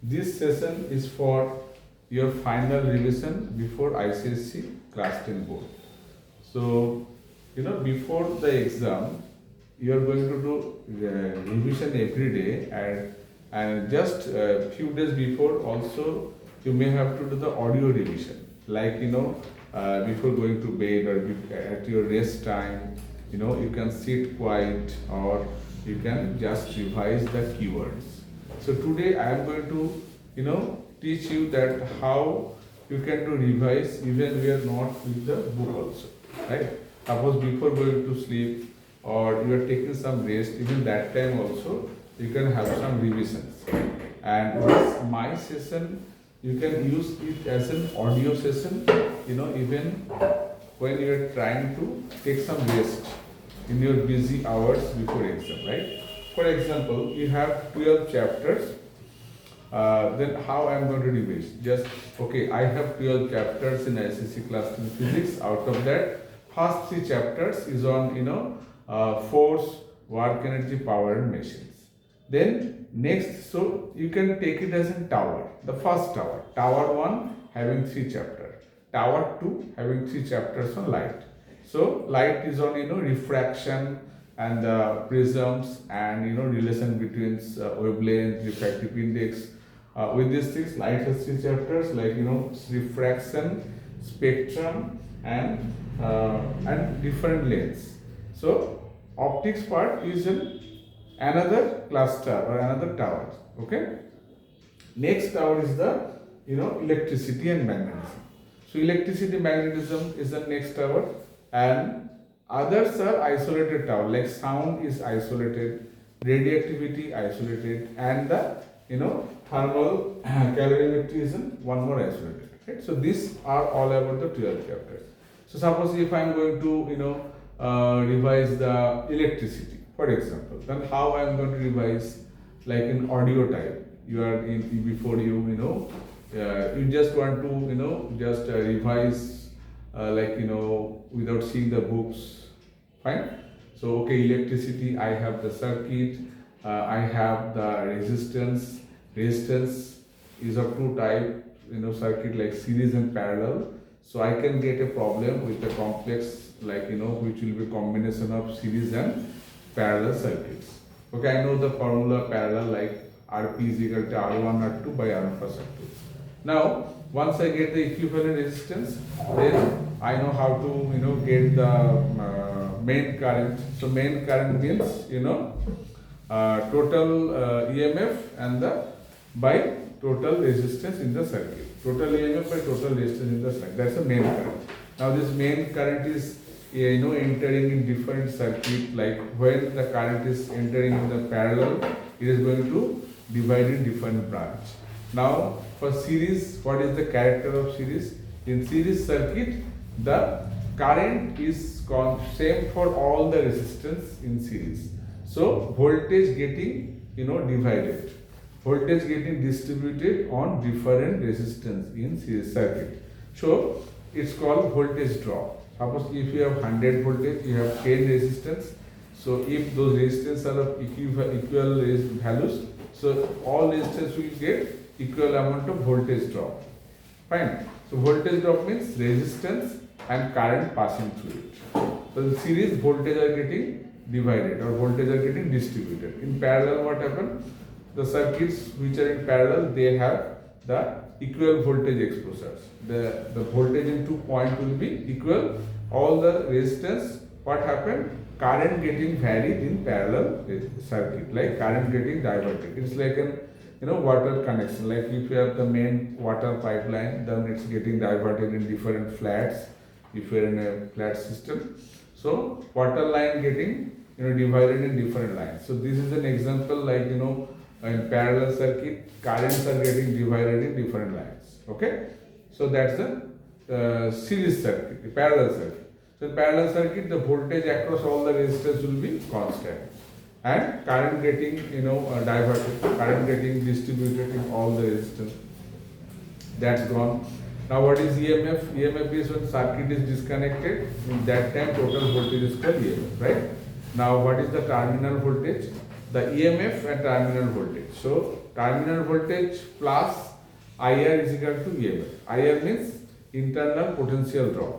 this session is for your final revision before ICSE class 10 board. So, before the exam, you are going to do revision every day, and just a few days before also you may have to do the audio revision, like before going to bed or at your rest time. You can sit quiet, or you can just revise the keywords. So today I am going to teach you that how you can do revise even we are not with the book also, right? Suppose before going to sleep or you are taking some rest, even that time also you can have some revisions. And this my session, you can use it as an audio session, even when you are trying to take some rest in your busy hours before exam, right? For example, you have 12 chapters. Then how I am going to revise? Just okay, I have 12 chapters in ICSE class 10 physics. Out of that, first 3 chapters is on force, work, energy, power, and machines. Then next, so you can take it as a tower. The first tower, tower 1 having 3 chapters, tower 2 having 3 chapters on light. So light is on refraction and prisms and relation between wavelength, refractive index. With these things, light has 3 chapters like refraction, spectrum, and different lengths. So optics part is in another cluster or another tower. Okay. Next tower is the electricity and magnetism. So electricity, magnetism is the next tower, and others are isolated tower, like sound is isolated, radioactivity isolated, and the thermal calorimetry is in one more isolated. Right? So these are all about the 12 chapters. So suppose if I am going to revise the electricity, for example, then how I am going to revise, like in audio type. You are in before you just want to just revise without seeing the books. Fine. So okay, electricity, I have the circuit, I have the resistance. Resistance is of 2 type, circuit like series and parallel. So I can get a problem with the complex which will be combination of series and parallel circuits. Okay, I know the formula parallel, like Rp is equal to R1 R2 by R plus R2. Now once I get the equivalent resistance, then I know how to get the main current. So main current means total EMF and the by total resistance in the circuit. Total EMF by total resistance in the circuit. That's the main current. Now this main current is entering in different circuit. Like when the current is entering in the parallel, it is going to divide in different branch. Now for series, what is the character of series? In series circuit, the current is same for all the resistance in series. So voltage getting divided, voltage getting distributed on different resistance in series circuit. So it's called voltage drop. Suppose if you have 100 voltage, you have 10 resistance. So if those resistance are of equal values, so all resistance will get equal amount of voltage drop. Fine. So voltage drop means resistance and current passing through it. So the series voltage are getting divided or voltage are getting distributed. In parallel, what happens? The circuits which are in parallel, they have the equal voltage exposures. The voltage in 2 points will be equal. All the resistance, what happened? Current getting varied in parallel circuit, like current getting diverted. It's like an water connection. Like if you have the main water pipeline, then it's getting diverted in different flats. If you're in a flat system, so water line getting divided in different lines. So this is an example, like in parallel circuit, currents are getting divided in different lines. Okay, so that's the series circuit, the parallel circuit. So in parallel circuit, the voltage across all the resistors will be constant, and current getting diverted, current getting distributed in all the resistors. That's gone. Now what is EMF? EMF is when circuit is disconnected. In that time, total voltage is called EMF, right? Now what is the terminal voltage? the EMF and terminal voltage. So terminal voltage plus IR is equal to EMF. IR means internal potential drop.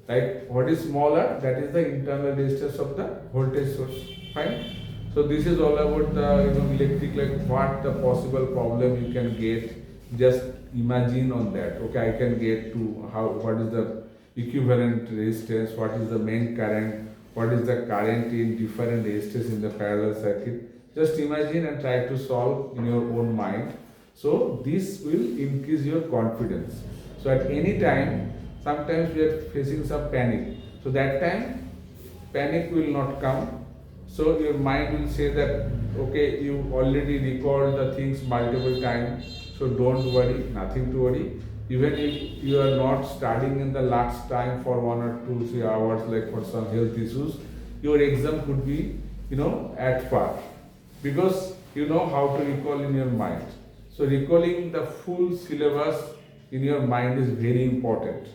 Like what is smaller, that is the internal resistance of the voltage source. Fine. So this is all about the electric, like what the possible problem you can get. Just imagine on that. Okay, I can get to how, what is the equivalent resistance, what is the main current, what is the current in different resistors in the parallel circuit. Just imagine and try to solve in your own mind. So this will increase your confidence. So at any time, sometimes we are facing some panic. So that time, panic will not come. So your mind will say that, okay, you already recalled the things multiple times, so don't worry, nothing to worry. Even if you are not studying in the last time for 1 or 2, 3 hours, like for some health issues, your exam could be, at par. Because you know how to recall in your mind. So recalling the full syllabus in your mind is very important,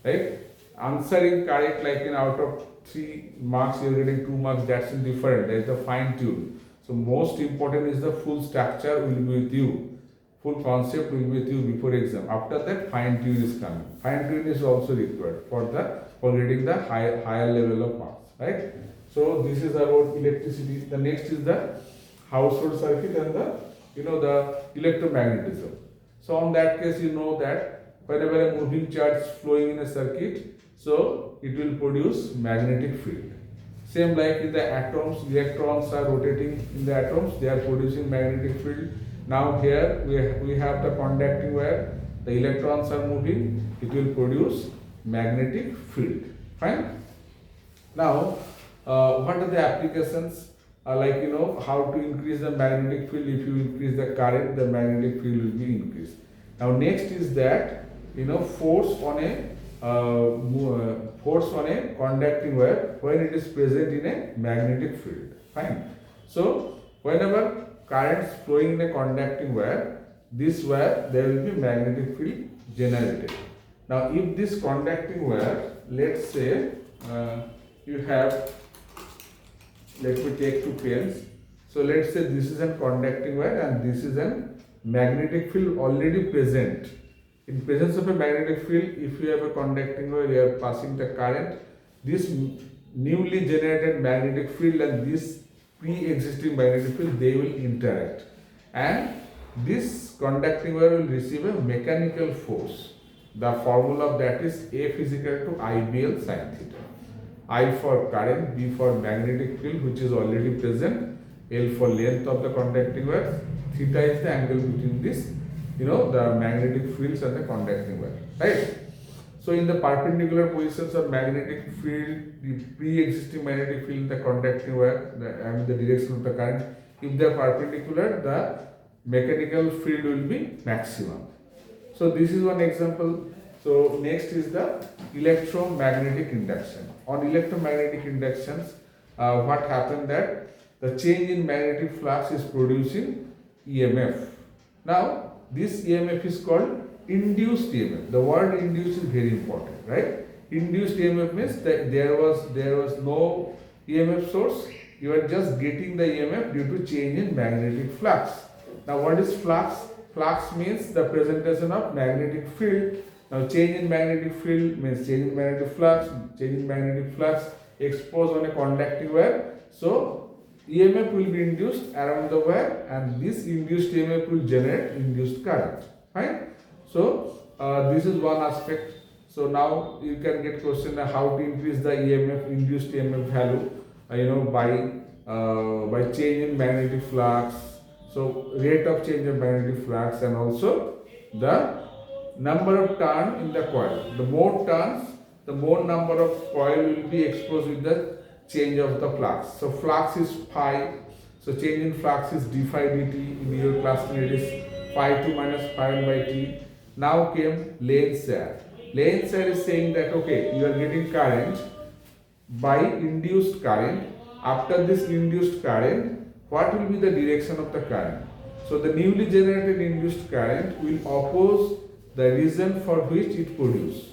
right? Answering correct, like out of 3 marks you are getting 2 marks, that's different. That is the fine tune. So most important is the full structure will be with you, full concept will be with you before exam. After that, fine tune is coming. Fine tune is also required for getting the higher level of marks, right? So this is about electricity. The next is the household circuit and the electromagnetism. So on that case, you know that whenever a moving charge is flowing in a circuit, so it will produce magnetic field. Same like in the atoms, electrons are rotating in the atoms, they are producing magnetic field. Now here we have the conducting wire, the electrons are moving, it will produce magnetic field. Fine. Now, what are the applications? Like how to increase the magnetic field. If you increase the current, the magnetic field will be increased. Now next is that force on a conducting wire when it is present in a magnetic field. Fine. So whenever current is flowing in a conducting wire, this wire there will be magnetic field generated. Now if this conducting wire, let's say you have, let me take 2 pens. So let's say this is a conducting wire and this is a magnetic field already present. In presence of a magnetic field, if you have a conducting wire, you are passing the current, this newly generated magnetic field and this pre-existing magnetic field, they will interact. And this conducting wire will receive a mechanical force. The formula of that is F is equal to IBL sin theta. I for current, B for magnetic field which is already present, L for length of the conducting wire, theta is the angle between this, the magnetic fields and the conducting wire, right? So in the perpendicular positions of magnetic field, the pre-existing magnetic field, the conducting wire, and the direction of the current, if they are perpendicular, the mechanical field will be maximum. So this is one example. So next is the electromagnetic induction. On electromagnetic inductions, what happened that the change in magnetic flux is producing EMF. Now this EMF is called induced EMF. The word induced is very important, right? Induced EMF means that there was no EMF source. You are just getting the EMF due to change in magnetic flux. Now what is flux? Flux means the presentation of magnetic field. Now change in magnetic field means change in magnetic flux. Change in magnetic flux exposed on a conducting wire. So EMF will be induced around the wire and this induced EMF will generate induced current. Fine. So this is one aspect. So now you can get question how to increase the EMF, induced EMF value, by change in magnetic flux. So rate of change of magnetic flux and also the number of turns in the coil. The more turns, the more number of coil will be exposed with the change of the flux. So flux is phi. So change in flux is d phi dt. In your class it is phi 2 minus phi 1 by t. Now came Lenz's law. Lenz's law is saying that okay, you are getting current by induced current. After this induced current, what will be the direction of the current? So the newly generated induced current will oppose the region for which it produced.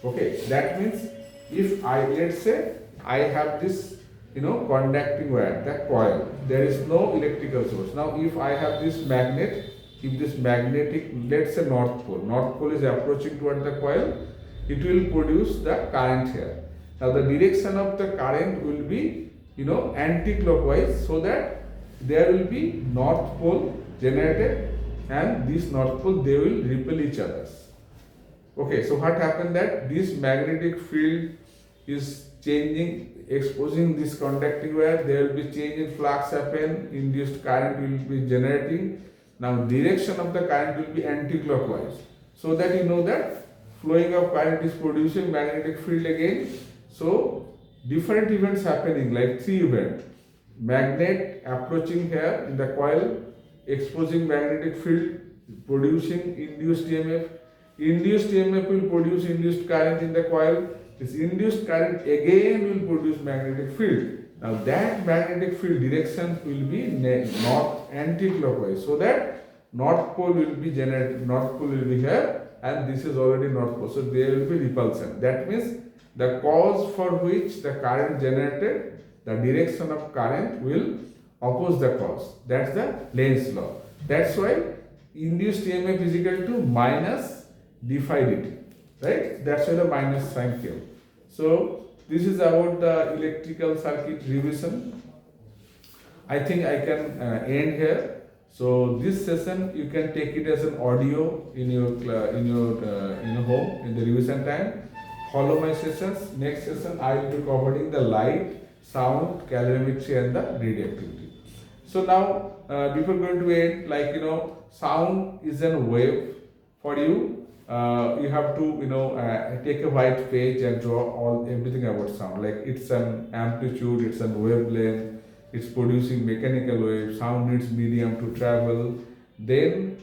Okay, that means if let's say I have this conducting wire, the coil. There is no electrical source. Now if I have this magnet, if this magnetic, let's say north pole is approaching toward the coil, it will produce the current here. Now the direction of the current will be anti-clockwise, so that there will be north pole generated, and this north pole, they will repel each other. Okay, so what happened that this magnetic field is changing, exposing this conducting wire, there will be change in flux happen, induced current will be generating. Now direction of the current will be anti-clockwise, so that that flowing of current is producing magnetic field again. So different events happening, like 3 events: magnet approaching here in the coil, exposing magnetic field, producing induced EMF. Induced EMF will produce induced current in the coil. This induced current again will produce magnetic field. Now that magnetic field direction will be north anti-clockwise, so that north pole will be generated, north pole will be here, and this is already north pole, so there will be repulsion. That means the cause for which the current generated, the direction of current will oppose the cause. That's the Lenz's law. That's why induced EMF is equal to minus d phi dt, right? That's why the minus sign came. So this is about the electrical circuit revision. I think I can end here. So this session you can take it as an audio in your home in the revision time. Follow my sessions. Next session I will be covering the light, sound, calorimetry, and the radioactivity. So now before going to end, sound is a wave for you. You have to take a white page and draw everything about sound. Like it's an amplitude, it's a wavelength, it's producing mechanical wave. Sound needs medium to travel. Then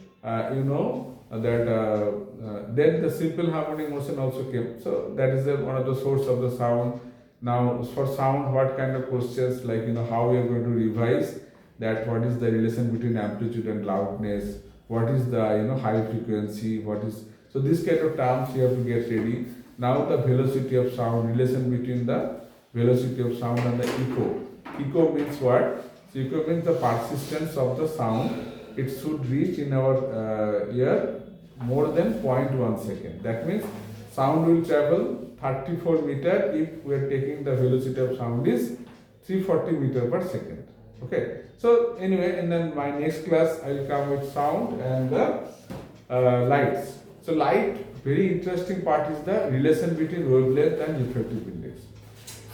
then the simple harmonic motion also came. So that is one of the source of the sound. Now for sound, what kind of questions, like how we are going to revise that? What is the relation between amplitude and loudness? What is the high frequency? What is, so this kind of terms you have to get ready. Now the velocity of sound, relation between the velocity of sound and the echo. Echo means what? So echo means the persistence of the sound. It should reach in our ear more than 0.1 second. That means sound will travel 34 meter if we are taking the velocity of sound is 340 meter per second. Okay. So anyway, and then my next class I will come with sound and the lights. So light, very interesting part is the relation between wavelength and refractive index.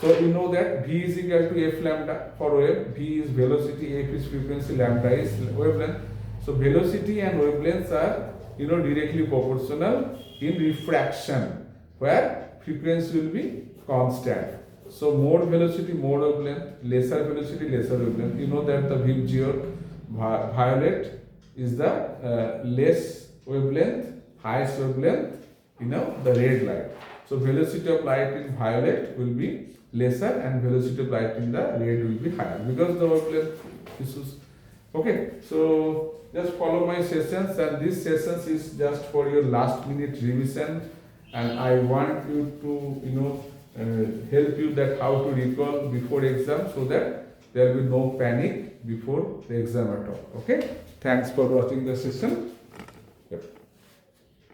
So you know that V is equal to F lambda for wave. V is velocity, F is frequency, lambda is wavelength. So velocity and wavelengths are directly proportional in refraction, where frequency will be constant. So more velocity, more wavelength, lesser velocity, lesser wavelength. You know that the VIBGYOR, violet is the less wavelength, highest wavelength, the red light. So velocity of light in violet will be lesser and velocity of light in the red will be higher, because the wavelength issues. Okay, so just follow my sessions, and this sessions is just for your last minute revision, and I want you to help you that how to recall before exam, so that there will be no panic before the exam at all. Okay, thanks for watching the session.